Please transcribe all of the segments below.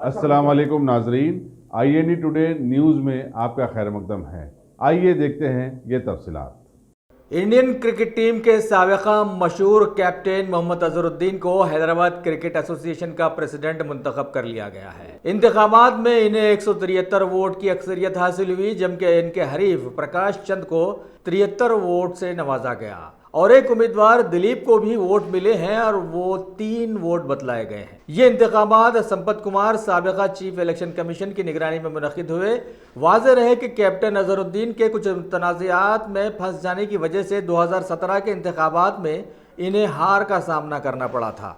अस्सलाम वालेकुम नाजरीन, INE टुडे न्यूज़ में आपका खैर मकदम है। आइए देखते हैं ये तफसीलात। इंडियन क्रिकेट टीम के साबिका मशहूर कैप्टन मोहम्मद अजहरुद्दीन को हैदराबाद क्रिकेट एसोसिएशन का प्रेसिडेंट मुंतखब कर लिया गया है। इंतखाबात में इन्हें 173 वोट की अक्सरियत हासिल हुई, जबकि इनके हरीफ प्रकाश चंद को 73 वोट से नवाजा गया और एक उम्मीदवार दिलीप को भी वोट मिले हैं और वो 3 वोट बतलाए गए हैं। ये इंतखाबात संपत कुमार साबिका चीफ इलेक्शन कमीशन की निगरानी में मुनक्किद हुए। वाज़ेह रहे कि कैप्टन अजहरुद्दीन के कुछ तनाज़ात में फंस जाने की वजह से 2017 के इंतखाबात में इन्हें हार का सामना करना पड़ा था।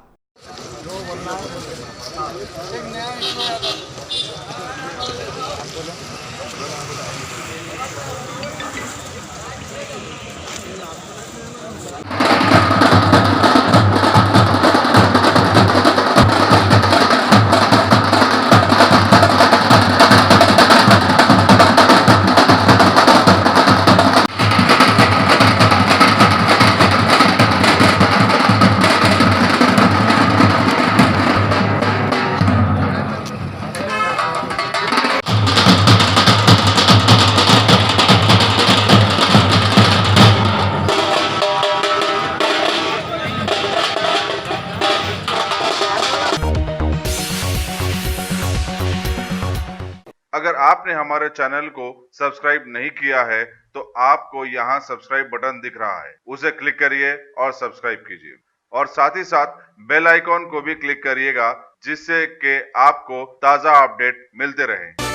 अगर आपने हमारे चैनल को सब्सक्राइब नहीं किया है तो आपको यहाँ सब्सक्राइब बटन दिख रहा है, उसे क्लिक करिए और सब्सक्राइब कीजिए और साथ ही साथ बेल आइकॉन को भी क्लिक करिएगा, जिससे कि आपको ताज़ा अपडेट मिलते रहें।